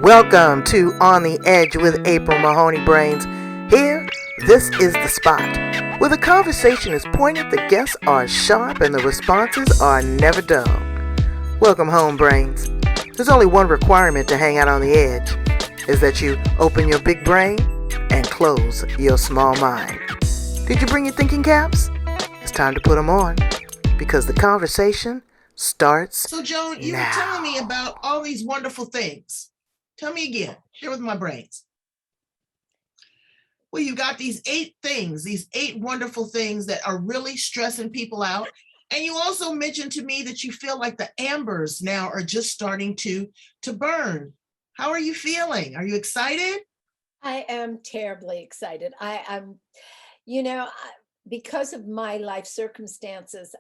Welcome to On the Edge with April Mahoney Brains. Here, this is the spot where the conversation is pointed, the guests are sharp, and the responses are never dull. Welcome home, Brains. There's only one requirement to hang out on the edge, is that you open your big brain and close your small mind. Did you bring your thinking caps? It's time to put them on, because the conversation starts So, Joan, you were now. telling me about all these wonderful things. Tell me again. Share with my brains. Well, you got these 8 things, these 8 wonderful things that are really stressing people out. And you also mentioned to me that you feel like the ambers now are just starting to burn. How are you feeling? Are you excited? I am terribly excited. Because of my life circumstances,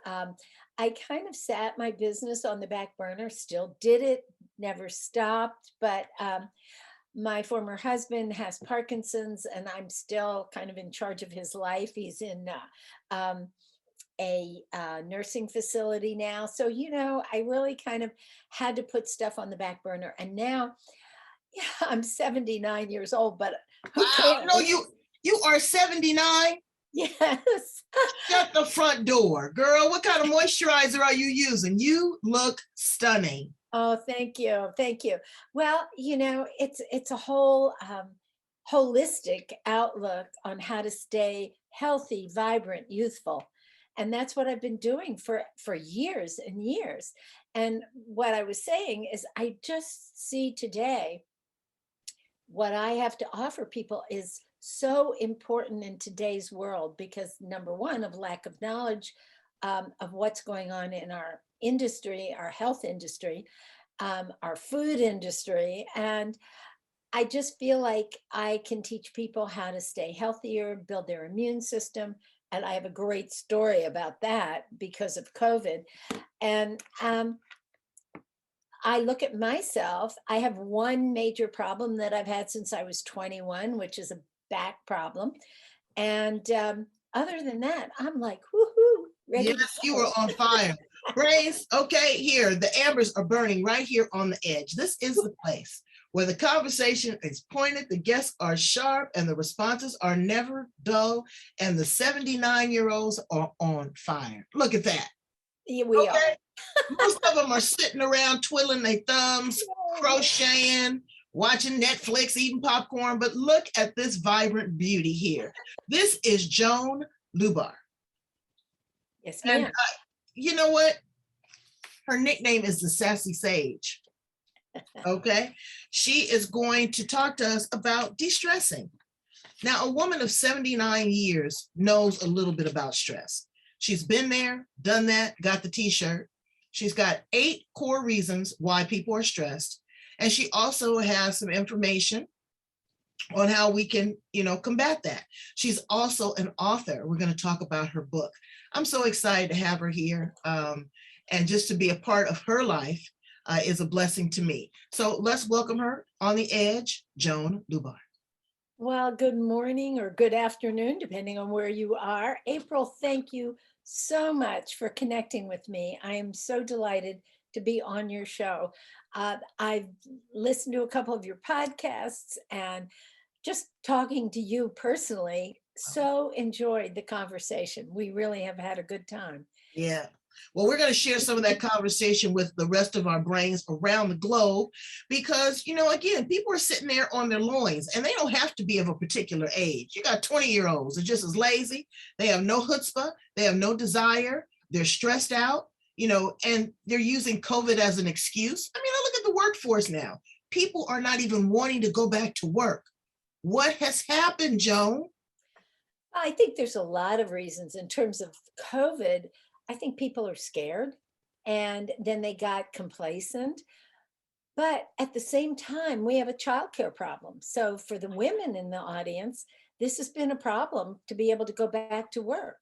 I kind of sat my business on the back burner, still did it, never stopped. But my former husband has Parkinson's, and I'm still kind of in charge of his life. He's in a nursing facility now. So, I really kind of had to put stuff on the back burner. And now, yeah, I'm 79 years old, but who Wow, cares? no, you are 79. Yes. Shut the front door, girl. What kind of moisturizer are you using? You look stunning. Oh, thank you. Thank you. Well, it's a whole holistic outlook on how to stay healthy, vibrant, youthful. And that's what I've been doing for years and years. And what I was saying is I just see today what I have to offer people is so important in today's world because number one, of lack of knowledge of what's going on in our industry, our health industry, our food industry. And I just feel like I can teach people how to stay healthier, build their immune system. And I have a great story about that because of COVID. And I look at myself, I have one major problem that I've had since I was 21, which is a back problem. And other than that, I'm like, woohoo, ready to Yes, you go. are on fire. Brains, okay, here, the ambers are burning right here on the edge. This is the place where the conversation is pointed, the guests are sharp, and the responses are never dull, and the 79-year-olds are on fire. Look at that. Yeah, we are. Okay? Most of them are sitting around twiddling their thumbs, crocheting, watching Netflix, eating popcorn, but look at this vibrant beauty here. This is Joan Lubar. Yes, And ma'am. you know what? Her nickname is the Sassy Sage. Okay. She is going to talk to us about de-stressing. Now, a woman of 79 years knows a little bit about stress. She's been there, done that, got the t-shirt. She's got 8 core reasons why people are stressed. And she also has some information on how we can, combat that. She's also an author. We're going to talk about her book. I'm so excited to have her here. And just to be a part of her life is a blessing to me. So let's welcome her on the edge, Joan Lubar. Well, good morning or good afternoon, depending on where you are. April, thank you so much for connecting with me. I am so delighted to be on your show. I've listened to a couple of your podcasts and just talking to you personally, so enjoyed the conversation. We really have had a good time. Yeah. Well, we're going to share some of that conversation with the rest of our brains around the globe because, again, people are sitting there on their loins and they don't have to be of a particular age. You got 20-year-olds, they're just as lazy. They have no chutzpah. They have no desire. They're stressed out, and they're using COVID as an excuse. I mean, I look at the workforce now. People are not even wanting to go back to work. What has happened, Joan? I think there's a lot of reasons in terms of COVID. I think people are scared and then they got complacent. But at the same time, we have a childcare problem. So for the women in the audience, this has been a problem to be able to go back to work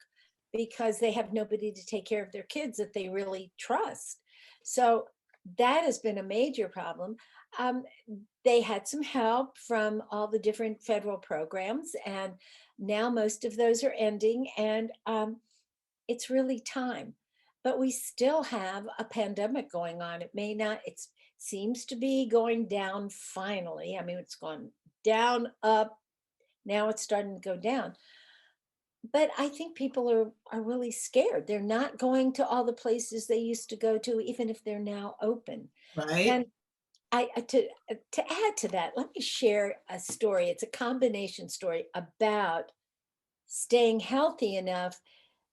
because they have nobody to take care of their kids that they really trust. So that has been a major problem. Um, they had some help from all the different federal programs, and now most of those are ending. And it's really time, but we still have a pandemic going on. It may not, seems to be going down finally. I mean, it's gone down, up, now it's starting to go down. But I think people are really scared. They're not going to all the places they used to go to, even if they're now open. Right. And to add to that, let me share a story. It's a combination story about staying healthy enough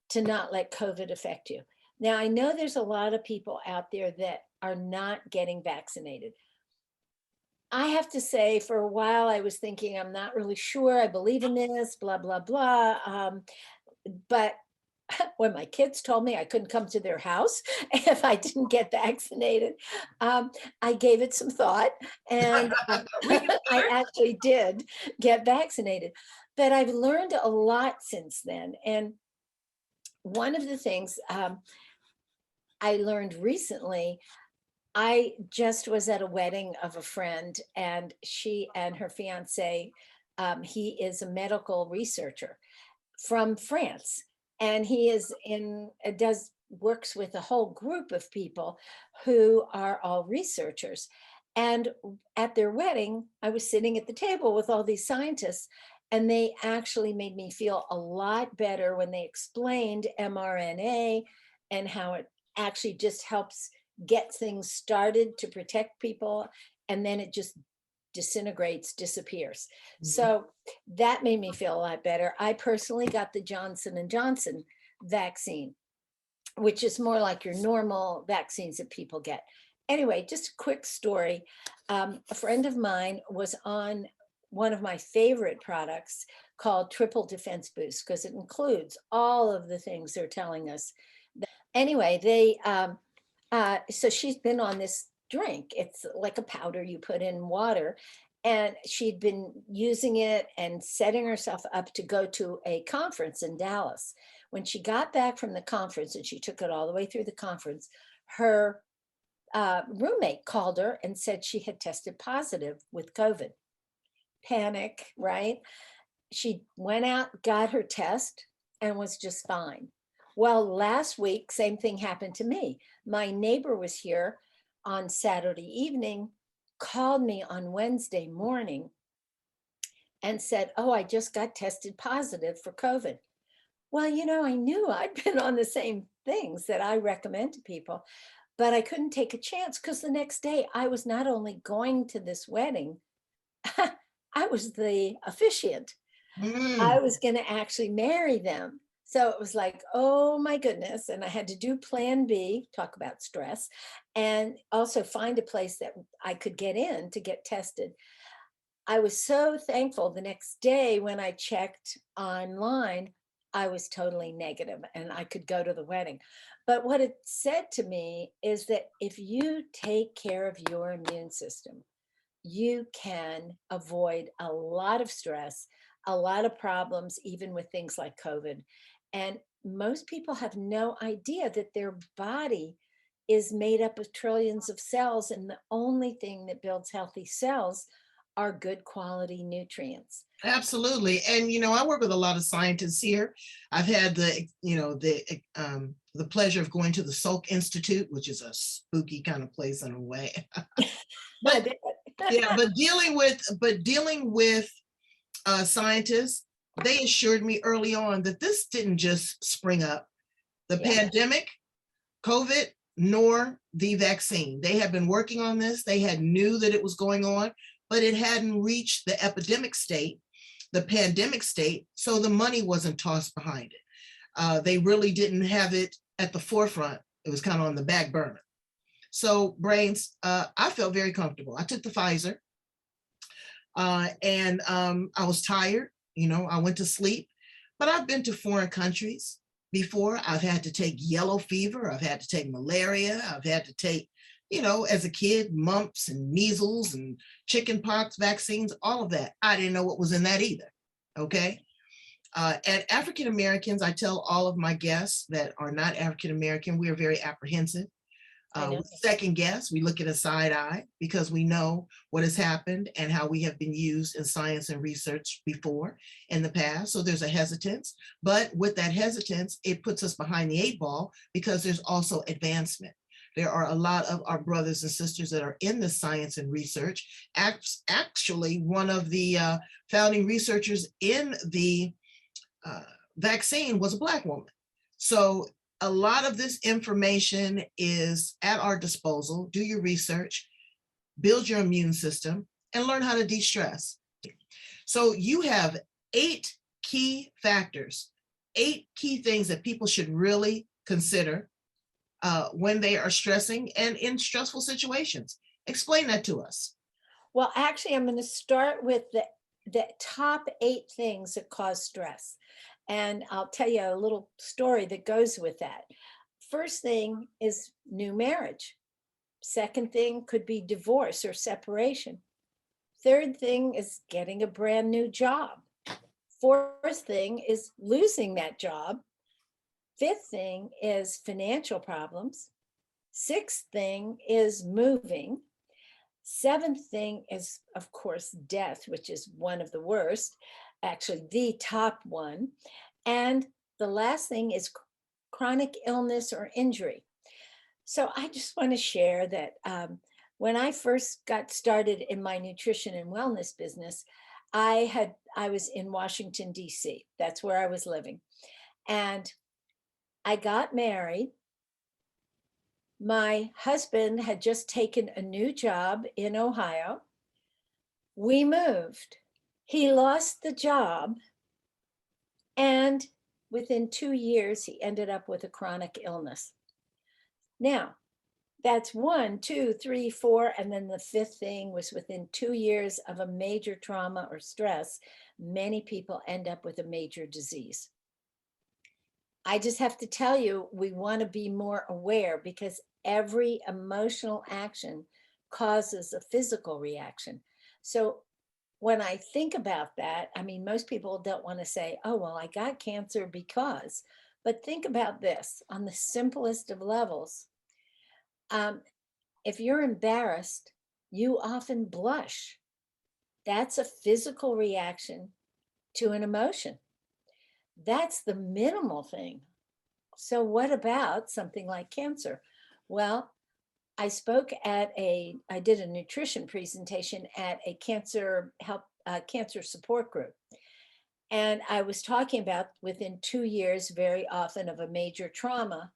to not let COVID affect you. Now, I know there's a lot of people out there that are not getting vaccinated. I have to say, for a while, I was thinking, I'm not really sure. I believe in this, blah, blah, blah. But when my kids told me I couldn't come to their house if I didn't get vaccinated, I gave it some thought, and I actually did get vaccinated. But I've learned a lot since then. And one of the things I learned recently, I just was at a wedding of a friend, and she and her fiance, he is a medical researcher from France, and he is works with a whole group of people who are all researchers. And at their wedding, I was sitting at the table with all these scientists, and they actually made me feel a lot better when they explained mRNA and how it actually just helps get things started to protect people, and then it just disintegrates, disappears. So that made me feel a lot better. I personally got the Johnson & Johnson vaccine, which is more like your normal vaccines that people get. Anyway, just a quick story. A friend of mine was on one of my favorite products called Triple Defense Boost, because it includes all of the things they're telling us. Anyway, so she's been on this drink. It's like a powder you put in water, and she'd been using it and setting herself up to go to a conference in Dallas. When she got back from the conference, and she took it all the way through the conference, her roommate called her and said she had tested positive with COVID. Panic, right? She went out, got her test, and was just fine. Well, last week, same thing happened to me. My neighbor was here on Saturday evening, called me on Wednesday morning and said, oh, I just got tested positive for COVID. Well, I knew I'd been on the same things that I recommend to people, but I couldn't take a chance, because the next day I was not only going to this wedding, I was the officiant. I was going to actually marry them. So it was like, oh my goodness. And I had to do plan B, talk about stress, and also find a place that I could get in to get tested. I was so thankful the next day when I checked online, I was totally negative and I could go to the wedding. But what it said to me is that if you take care of your immune system, you can avoid a lot of stress, a lot of problems, even with things like COVID. And most people have no idea that their body is made up of trillions of cells, and the only thing that builds healthy cells are good quality nutrients. Absolutely. And, I work with a lot of scientists here. I've had the pleasure of going to the Salk Institute, which is a spooky kind of place in a way. But yeah, but dealing with scientists, they assured me early on that this didn't just spring up. The pandemic, COVID, nor the vaccine. They had been working on this. They had knew that it was going on, but it hadn't reached the epidemic state, the pandemic state. So the money wasn't tossed behind it. They really didn't have it at the forefront. It was kind of on the back burner. So Brains, I felt very comfortable. I took the Pfizer, and I was tired. I went to sleep, but I've been to foreign countries before. I've had to take yellow fever. I've had to take malaria. I've had to take, as a kid, mumps and measles and chicken pox vaccines, all of that. I didn't know what was in that either. Okay. And African Americans, I tell all of my guests that are not African American, we are very apprehensive. We second guess, we look at a side eye, because we know what has happened and how we have been used in science and research before in the past. So there's a hesitance, but with that hesitance, it puts us behind the 8 ball, because there's also advancement. There are a lot of our brothers and sisters that are in the science and research. Actually, one of the founding researchers in the vaccine was a Black woman. So a lot of this information is at our disposal. Do your research, build your immune system, and learn how to de-stress. So you have 8 key factors, 8 key things that people should really consider when they are stressing and in stressful situations. Explain that to us. Well, actually, I'm going to start with the top 8 things that cause stress. And I'll tell you a little story that goes with that. First thing is new marriage. Second thing could be divorce or separation. Third thing is getting a brand new job. Fourth thing is losing that job. Fifth thing is financial problems. Sixth thing is moving. Seventh thing is, of course, death, which is one of the worst, actually the top one. And the last thing is chronic illness or injury. So I just want to share that when I first got started in my nutrition and wellness business, I was in Washington, D.C. That's where I was living. And I got married. My husband had just taken a new job in Ohio. We moved. He lost the job. And within 2 years, he ended up with a chronic illness. Now, that's 1, 2, 3, 4. And then the fifth thing was within 2 years of a major trauma or stress, many people end up with a major disease. I just have to tell you, we want to be more aware because every emotional action causes a physical reaction. So when I think about that, I mean, most people don't want to say, oh, well, I got cancer because, but think about this on the simplest of levels. If you're embarrassed, you often blush. That's a physical reaction to an emotion. That's the minimal thing. So what about something like cancer? Well, I did a nutrition presentation at a cancer support group. And I was talking about within 2 years, very often of a major trauma,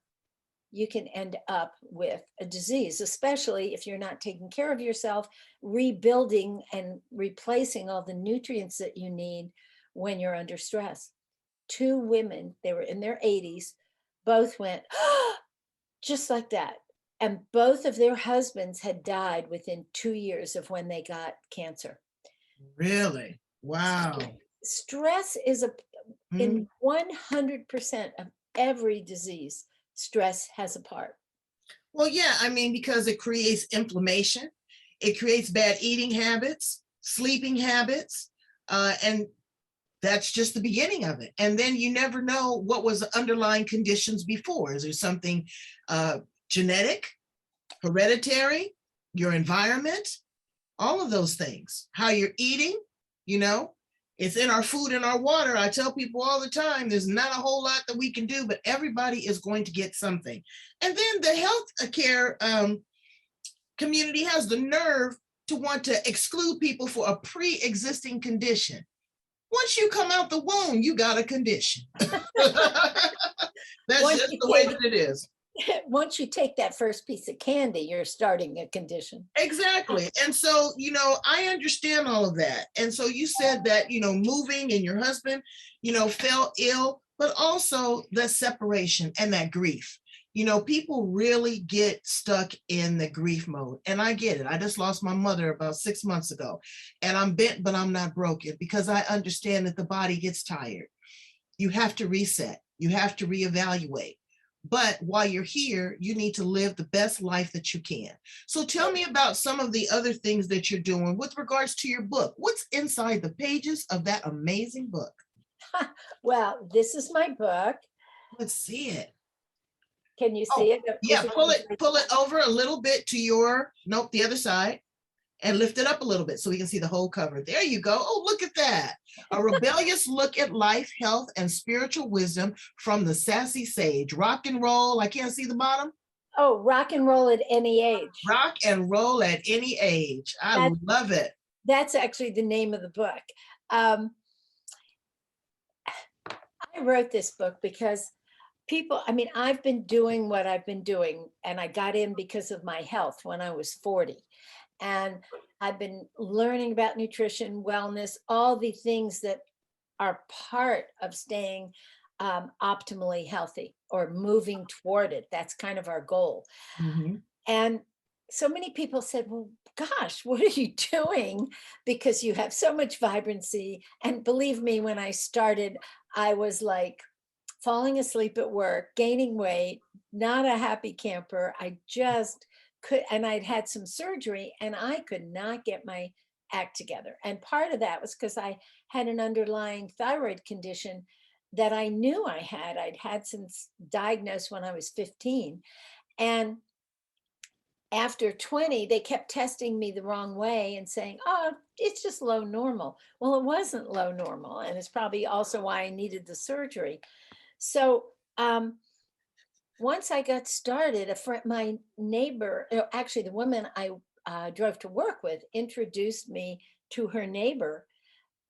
you can end up with a disease, especially if you're not taking care of yourself, rebuilding and replacing all the nutrients that you need when you're under stress. 2 women, they were in their 80s, both went, just like that. And both of their husbands had died within 2 years of when they got cancer. Really? Wow. Stress is in 100% of every disease, stress has a part. Well, yeah, I mean, because it creates inflammation, it creates bad eating habits, sleeping habits, and that's just the beginning of it. And then you never know what was the underlying conditions before. Is there something genetic, hereditary, your environment, all of those things, how you're eating, it's in our food and our water. I tell people all the time, there's not a whole lot that we can do, but everybody is going to get something. And then the health care community has the nerve to want to exclude people for a pre-existing condition. Once you come out the womb, you got a condition. That's just the way that it is. Once you take that first piece of candy, you're starting a condition. Exactly. And so, I understand all of that. And so you said that, moving and your husband, fell ill, but also the separation and that grief. People really get stuck in the grief mode. And I get it. I just lost my mother about 6 months ago. And I'm bent, but I'm not broken because I understand that the body gets tired. You have to reset. You have to reevaluate. But while you're here, you need to live the best life that you can. So tell me about some of the other things that you're doing with regards to your book. What's inside the pages of that amazing book? Well, this is my book. Let's see it. Can you see it? Yeah, pull it over a little bit to the other side. And lift it up a little bit so we can see the whole cover. There you go. Oh, look at that. A rebellious look at life, health, and spiritual wisdom from the Sassy Sage. Rock and roll. I can't see the bottom. Oh, rock and roll at any age. Rock and roll at any age. I love it. That's actually the name of the book. I wrote this book because people, I mean, I've been doing what I've been doing, and I got in because of my health when I was 40. And I've been learning about nutrition, wellness, all the things that are part of staying optimally healthy or moving toward it. That's kind of our goal. Mhm. And so many people said, well, gosh, what are you doing? Because you have so much vibrancy. And believe me, when I started, I was like falling asleep at work, gaining weight, not a happy camper. I just could, and I'd had some surgery and I could not get my act together. And part of that was because I had an underlying thyroid condition that I knew I had. I'd had since diagnosed when I was 15. And after 20, they kept testing me the wrong way and saying, oh, it's just low normal. Well, it wasn't low normal. And it's probably also why I needed the surgery. So once I got started, my neighbor, actually the woman I drove to work with, introduced me to her neighbor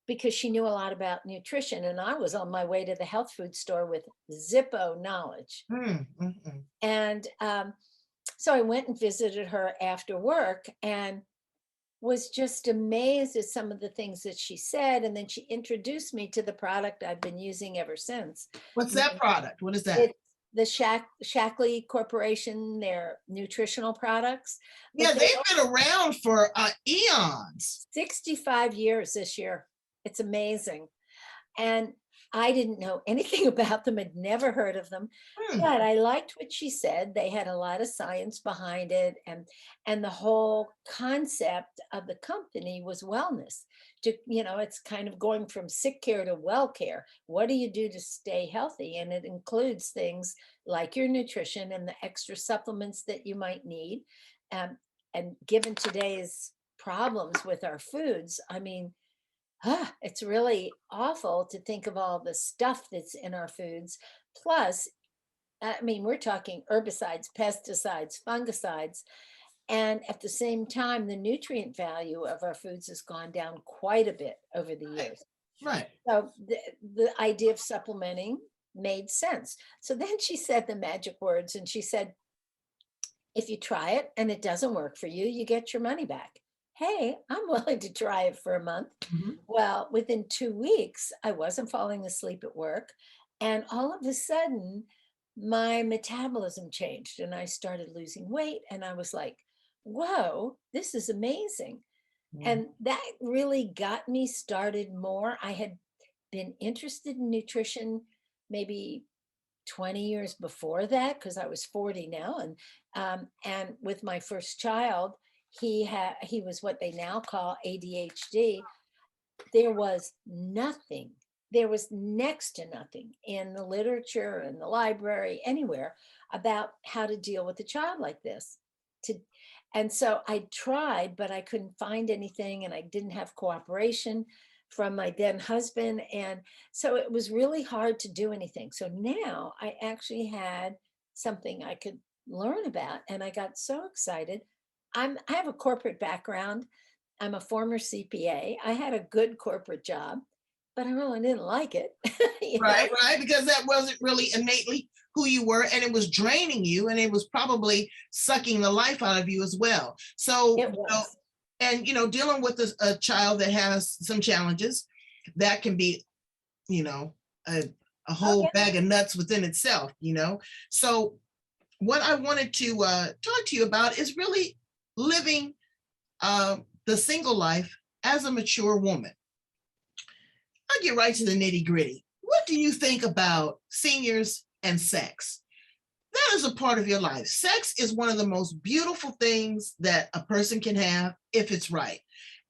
because she knew a lot about nutrition. And I was on my way to the health food store with Zippo knowledge. Mm-hmm. And so I went and visited her after work and was just amazed at some of the things that she said. And then she introduced me to the product I've been using ever since. What's that product? What is that? It's the Shackley Corporation, their nutritional products. Yeah, they've been around for eons. 65 years this year. It's amazing. And I didn't know anything about them, had never heard of them, but I liked what she said. They had a lot of science behind it, and the whole concept of the company was wellness. To, you know, it's kind of going from sick care to well care. What do you do to stay healthy? And it includes things like your nutrition and the extra supplements that you might need. And given today's problems with our foods, I mean, it's really awful to think of all the stuff that's in our foods. Plus, I mean, we're talking herbicides, pesticides, fungicides. And at the same time, the nutrient value of our foods has gone down quite a bit over the years. Right. So the idea of supplementing made sense. So then she said the magic words, and she said, if you try it and it doesn't work for you, you get your money back. Hey, I'm willing to try it for a month. Mm-hmm. Well, within 2 weeks, I wasn't falling asleep at work. And all of a sudden, my metabolism changed and I started losing weight. And I was like, whoa, this is amazing. And that really got me started more. I had been interested in nutrition maybe 20 years before that, because I was 40 now. And with my first child, he was what they now call ADHD. There was nothing, there was next to nothing in the literature, in the library, anywhere about how to deal with a child like this. And so I tried, but I couldn't find anything, and I didn't have cooperation from my then husband. And so it was really hard to do anything. So now I actually had something I could learn about, and I got so excited. I have a corporate background. I'm a former CPA. I had a good corporate job, but I really didn't like it. Right, right, because that wasn't really innately who you were, and it was draining you, and it was probably sucking the life out of you as well. So, and dealing with a child that has some challenges, that can be, a whole bag of nuts within itself. So, what I wanted to talk to you about is really living the single life as a mature woman. I'll get right to the nitty gritty. What do you think about seniors and sex? That is a part of your life. Sex is one of the most beautiful things that a person can have if it's right.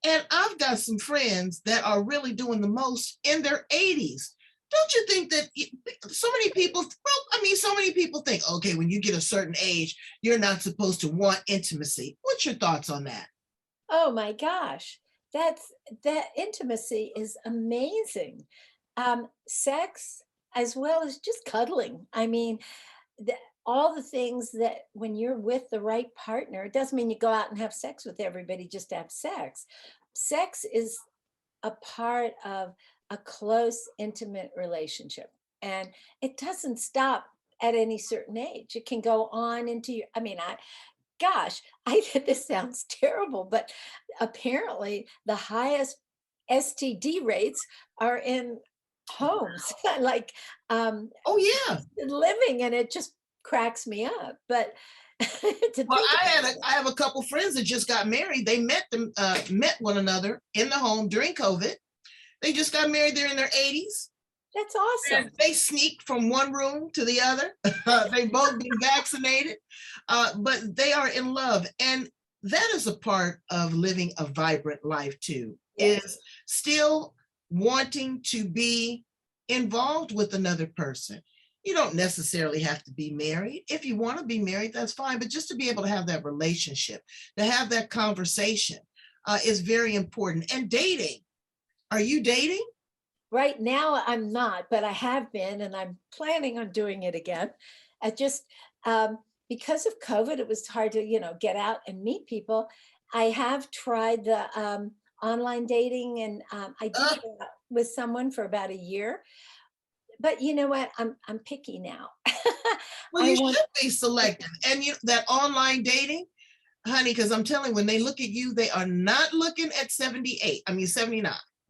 And I've got some friends that are really doing the most in their 80s. Don't you think that so many people think, okay, when you get a certain age, you're not supposed to want intimacy. What's your thoughts on that? Oh my gosh, that intimacy is amazing. Sex as well as just cuddling. I mean, all the things that when you're with the right partner, it doesn't mean you go out and have sex with everybody just to have sex. Sex is a part of a close, intimate relationship. And it doesn't stop at any certain age. It can go on into your, I mean, gosh, this sounds terrible, but apparently the highest STD rates are in homes, like Oh yeah. living, and it just cracks me up. But to Well, think about I have a couple friends that just got married. They met one another in the home during COVID. They just got married. They're in their 80s. that's awesome. And they sneaked from one room to the other. They both been vaccinated, but they are in love. And that is a part of living a vibrant life too, Yes. is still wanting to be involved with another person. You don't necessarily have to be married. If you want to be married, that's fine. But just to be able to have that relationship, to have that conversation is very important. And dating. Are you dating? Right now, I'm not, but I have been, and I'm planning on doing it again. I just, because of COVID, it was hard to, get out and meet people. I have tried the online dating, and I did that with someone for about a year. But you know what? I'm picky now. Well, you should be selective. And that online dating, honey, because I'm telling you, when they look at you, they are not looking at 79.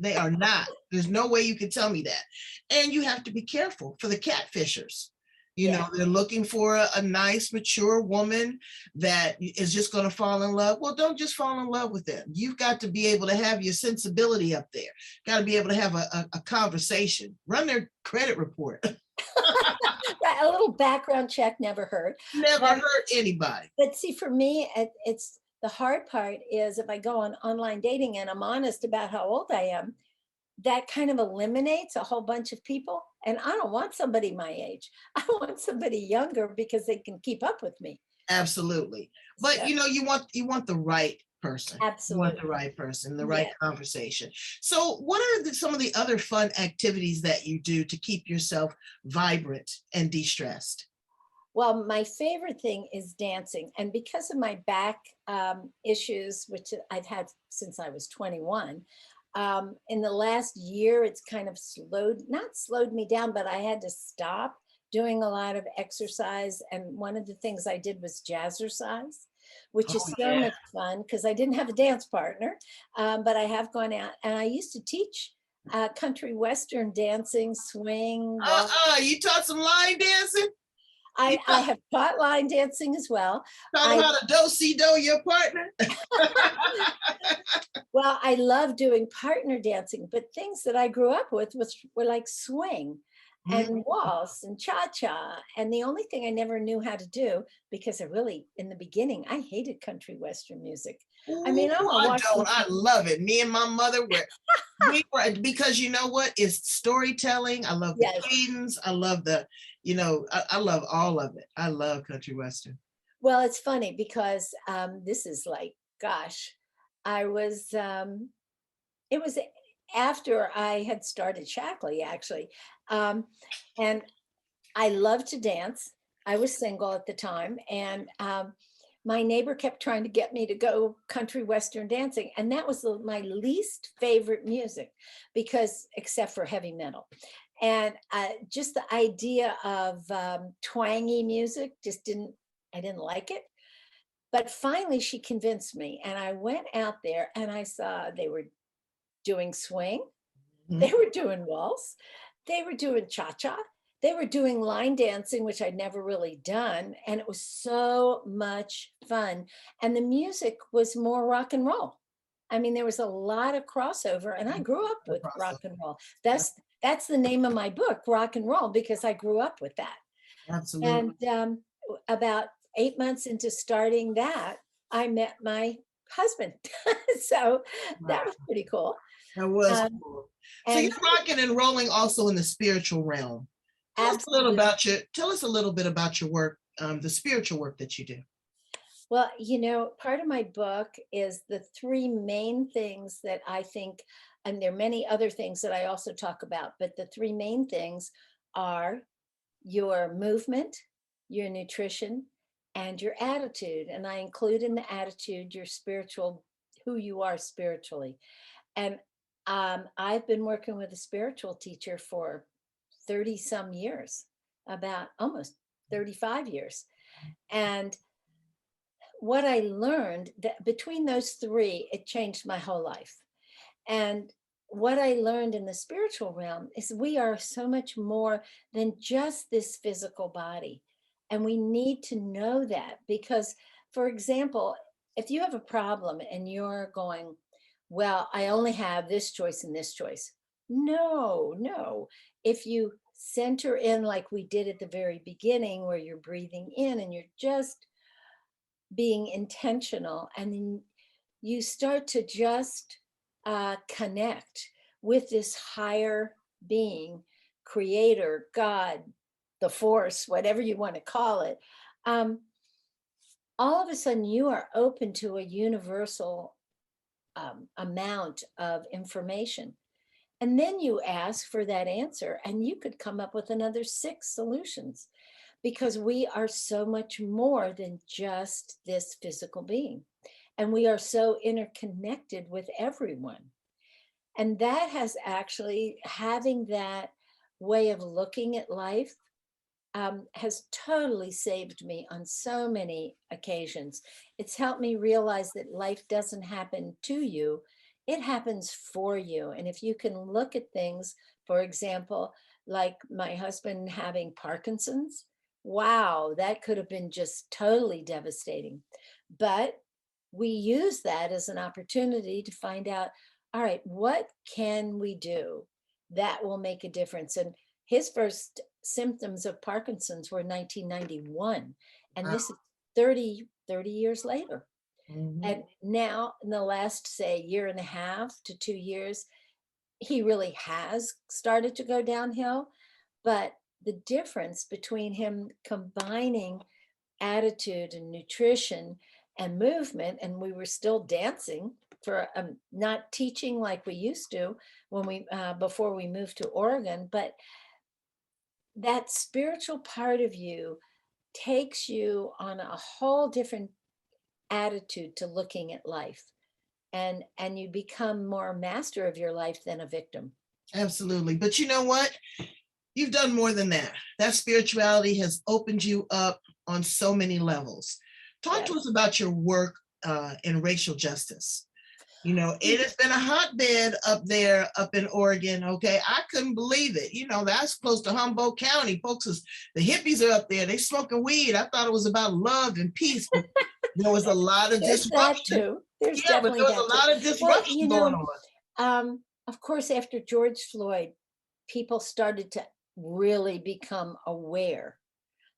They are not. There's no way you can tell me that. And you have to be careful for the catfishers. They're looking for a nice, mature woman that is just going to fall in love. Well, don't just fall in love with them. You've got to be able to have your sensibility up there. Got to be able to have a conversation. Run their credit report. A little background check never hurt. Never hurt anybody. But see, for me, it's the hard part is if I go on online dating and I'm honest about how old I am, that kind of eliminates a whole bunch of people. And I don't want somebody my age. I want somebody younger because they can keep up with me. Absolutely. But So, you want the right person. absolutely. You want the right person, the right conversation. So what are some of the other fun activities that you do to keep yourself vibrant and de-stressed? Well, my favorite thing is dancing. And because of my back issues, which I've had since I was 21, in the last year, it's kind of not slowed me down, but I had to stop doing a lot of exercise. And one of the things I did was jazzercise, which is so much fun because I didn't have a dance partner, but I have gone out and I used to teach country western dancing, swing. You taught some line dancing? I have taught line dancing as well. Taught him how to do your partner? Well, I love doing partner dancing, but things that I grew up with were like swing and waltz and cha-cha. And the only thing I never knew how to do, because in the beginning, I hated country western music. I mean, I love it. Me and my mother because you know what? It's storytelling. I love the cadence. I love I love all of it. I love country western. Well, it's funny because this is like, gosh, it was after I had started Shackley, actually. And I loved to dance. I was single at the time. And my neighbor kept trying to get me to go country western dancing. And that was my least favorite music except for heavy metal. And just the idea of twangy music I didn't like it. But finally she convinced me and I went out there and I saw they were doing swing, they were doing waltz, they were doing cha-cha, they were doing line dancing, which I'd never really done. And it was so much fun. And the music was more rock and roll. I mean, there was a lot of crossover and I grew up with rock and roll. That's the name of my book, Rock and Roll, because I grew up with that. Absolutely. And about 8 months into starting that, I met my husband. So that was pretty cool. That was cool. So you're rocking and rolling also in the spiritual realm. Tell us a little bit about your work, the spiritual work that you do. Well, part of my book is the three main things that I think, and there are many other things that I also talk about, but the three main things are your movement, your nutrition, and your attitude. And I include in the attitude your spiritual, who you are spiritually. And I've been working with a spiritual teacher for 30 some years, about almost 35 years. And what I learned that between those three, it changed my whole life. And what I learned in the spiritual realm is we are so much more than just this physical body. And we need to know that because, for example, if you have a problem and you're going, well, I only have this choice and this choice. No, no. If you center in like we did at the very beginning, where you're breathing in and you're just being intentional, and then you start to just connect with this higher being, creator, God, the force, whatever you want to call it, all of a sudden you are open to a universal amount of information. And then you ask for that answer, and you could come up with another 6 solutions because we are so much more than just this physical being. And we are so interconnected with everyone. And that has actually, having that way of looking at life has totally saved me on so many occasions. It's helped me realize that life doesn't happen to you, it happens for you. And if you can look at things, for example, like my husband having Parkinson's, wow, that could have been just totally devastating. But we use that as an opportunity to find out, all right, what can we do that will make a difference? And his first symptoms of Parkinson's were 1991, and this is 30 years later. And now in the last, say, year and a half to 2 years, he really has started to go downhill. But the difference between him combining attitude and nutrition and movement, and we were still dancing for not teaching like we used to when we before we moved to Oregon, but that spiritual part of you takes you on a whole different attitude to looking at life, and you become more master of your life than a victim. Absolutely. But you know what? You've done more than that. That spirituality has opened you up on so many levels. Talk to us about your work in racial justice. You know, it has been a hotbed up there, up in Oregon. Okay. I couldn't believe it. You know, that's close to Humboldt County. Folks, the hippies are up there. They smoking weed. I thought it was about love and peace. But there was a lot of There's disruption. that too. There's Yeah, but definitely there was a lot of disruption going on. Of course, after George Floyd, people started to really become aware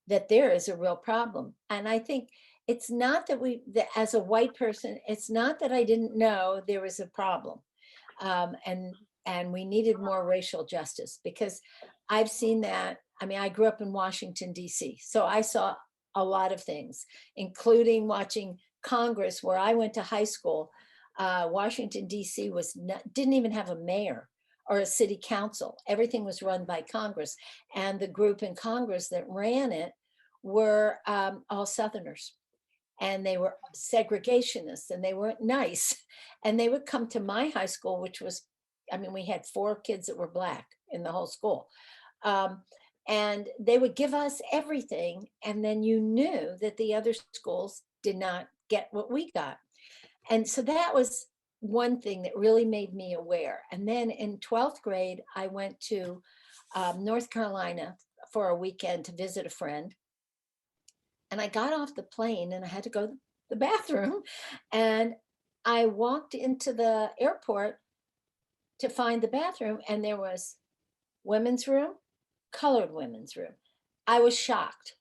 that there is a real problem. And I think it's not that that as a white person, it's not that I didn't know there was a problem. And we needed more racial justice, because I've seen that. I mean, I grew up in Washington, D.C., so I saw a lot of things, including watching Congress, where I went to high school. Washington, D.C. didn't even have a mayor or a city council. Everything was run by Congress. And the group in Congress that ran it were all Southerners. And they were segregationists, and they weren't nice. And they would come to my high school, which was, I mean, we had 4 kids that were Black in the whole school. And they would give us everything. And then you knew that the other schools did not get what we got. And so that was one thing that really made me aware. And then in 12th grade, I went to North Carolina for a weekend to visit a friend. And I got off the plane and I had to go to the bathroom. And I walked into the airport to find the bathroom, and there was women's room, colored women's room. I was shocked.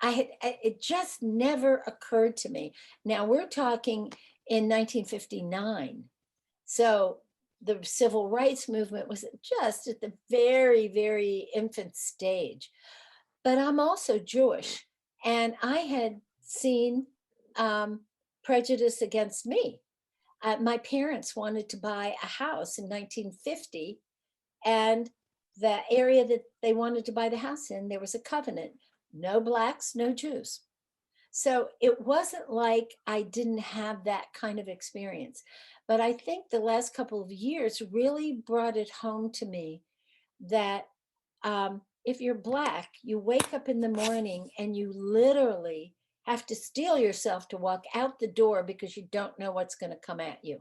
It just never occurred to me. Now we're talking in 1959. So the civil rights movement was just at the very, very infant stage. But I'm also Jewish, and I had seen prejudice against me. My parents wanted to buy a house in 1950, and the area that they wanted to buy the house in, there was a covenant no blacks, no Jews. So it wasn't like I didn't have that kind of experience. But I think the last couple of years really brought it home to me that if you're Black, you wake up in the morning and you literally have to steel yourself to walk out the door because you don't know what's going to come at you.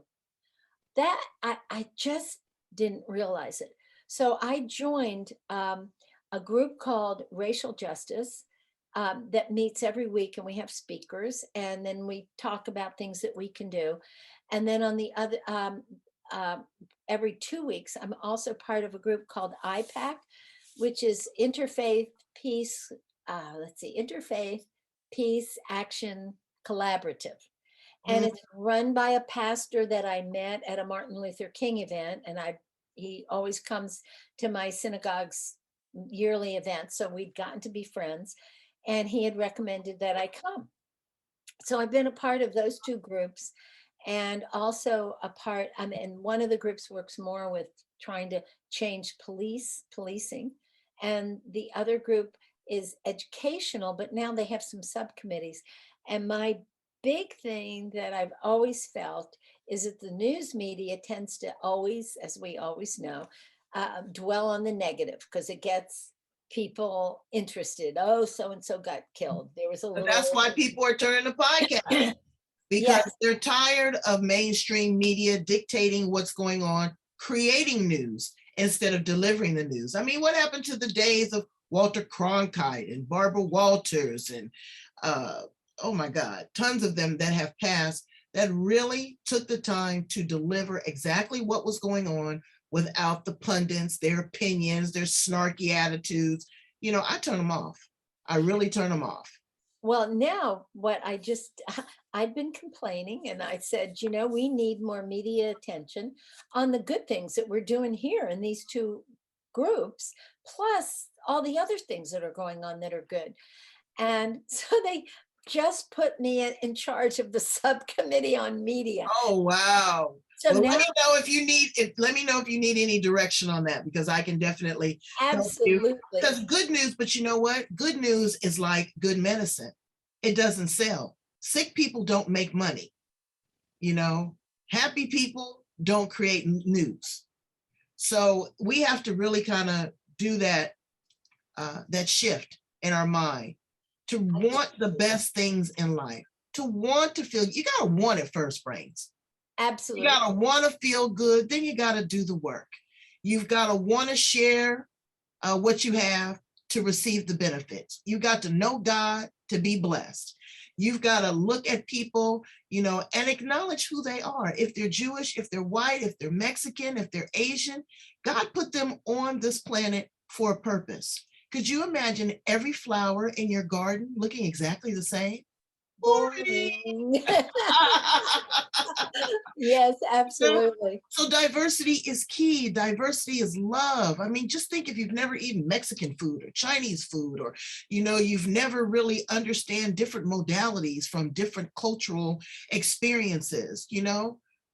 That I just didn't realize it. So I joined a group called Racial Justice that meets every week, and we have speakers, and then we talk about things that we can do. And then on the other, every 2 weeks, I'm also part of a group called IPAC, which is Interfaith Peace. Interfaith Peace Action Collaborative. And it's run by a pastor that I met at a Martin Luther King event, and he always comes to my synagogue's yearly event, so we'd gotten to be friends, and he had recommended that I come. So I've been a part of those two groups, and also and one of the groups works more with trying to change policing, and the other group is educational, but now they have some subcommittees. And my big thing that I've always felt is that the news media tends to always, as we always know, dwell on the negative because it gets people interested. Oh, so and so got killed. There was a But little. that's why people are turning to podcasts because Yes. they're tired of mainstream media dictating what's going on, creating news instead of delivering the news. I mean, what happened to the days of Walter Cronkite and Barbara Walters and oh my God, tons of them that have passed that really took the time to deliver exactly what was going on without the pundits, their opinions, their snarky attitudes. You know, I turn them off. I really turn them off. Well, now I'd been complaining, and I said, we need more media attention on the good things that we're doing here in these two groups, plus all the other things that are going on that are good. And so they just put me in charge of the subcommittee on media. Oh, wow. So well, now, let me know if you need any direction on that, because I can definitely help you. absolutely. Because good news, but you know what? Good news is like good medicine. It doesn't sell. Sick people don't make money. Happy people don't create news. So we have to really kind of do that shift in our mind to want the best things in life, to want to feel. You got to want it first, Brains. Absolutely. You got to want to feel good. Then you got to do the work. You've got to want to share what you have to receive the benefits. You got to know God to be blessed. You've got to look at people, and acknowledge who they are. If they're Jewish, if they're white, if they're Mexican, if they're Asian, God put them on this planet for a purpose. Could you imagine every flower in your garden looking exactly the same? Boring. Yes, absolutely. So diversity is key. Diversity is love. I mean, just think if you've never eaten Mexican food or Chinese food, or, you've never really understand different modalities from different cultural experiences.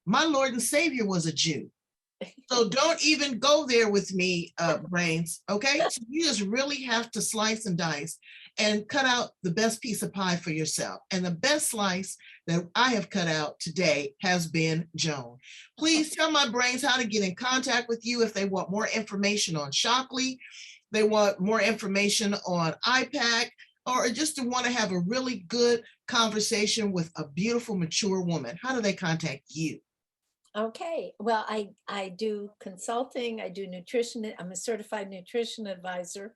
My Lord and Savior was a Jew. So don't even go there with me, Brains. Okay. So you just really have to slice and dice and cut out the best piece of pie for yourself. And the best slice that I have cut out today has been Joan. Please tell my Brains how to get in contact with you if they want more information on Shockley, they want more information on IPAC, or just to want to have a really good conversation with a beautiful, mature woman. How do they contact you? Okay. Well, I do consulting, I do nutrition. I'm a certified nutrition advisor,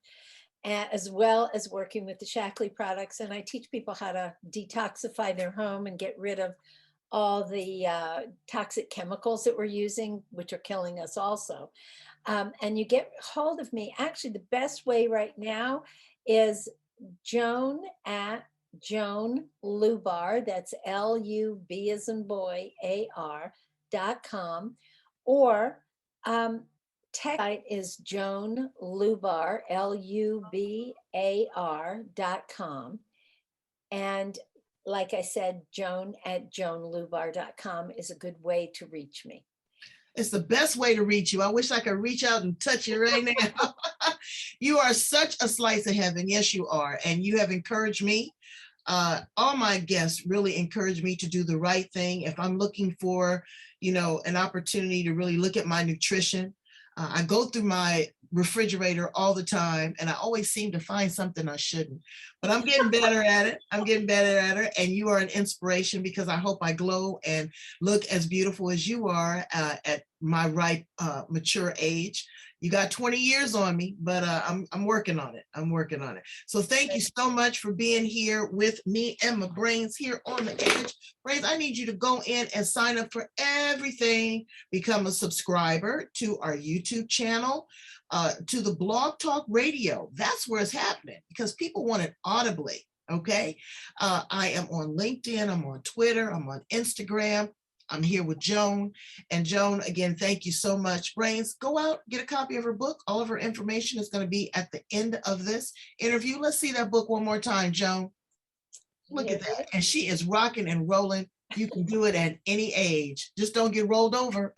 as well as working with the Shackley products. And I teach people how to detoxify their home and get rid of all the toxic chemicals that we're using, which are killing us also. And you get hold of me. Actually, the best way right now is Joan at Joan Lubar. That's LUB as in boy, AR.com, or tech site is Joan Lubar, LUBAR.com. And like I said, Joan at joanlubar.com is a good way to reach me. It's the best way to reach you. I wish I could reach out and touch you right now. You are such a slice of heaven. Yes, you are. And you have encouraged me. All my guests really encourage me to do the right thing. If I'm looking for, an opportunity to really look at my nutrition, I go through my refrigerator all the time and I always seem to find something I shouldn't, but I'm getting better at it. I'm getting better at it. And you are an inspiration because I hope I glow and look as beautiful as you are at my ripe, mature age. You got 20 years on me, but I'm working on it. I'm working on it. So thank you so much for being here with me and my brains here on the edge. Brains, I need you to go in and sign up for everything. Become a subscriber to our YouTube channel, to the Blog Talk Radio. That's where it's happening because people want it audibly. Okay. I am on LinkedIn. I'm on Twitter. I'm on Instagram. I'm here with Joan. And Joan, again, thank you so much. Brains, go out, get a copy of her book. All of her information is going to be at the end of this interview. Let's see that book one more time, Joan. Look at that. And she is rocking and rolling. You can do it at any age. Just don't get rolled over.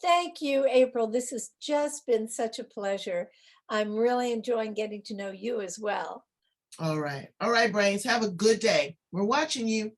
Thank you, April. This has just been such a pleasure. I'm really enjoying getting to know you as well. All right. All right, Brains. Have a good day. We're watching you.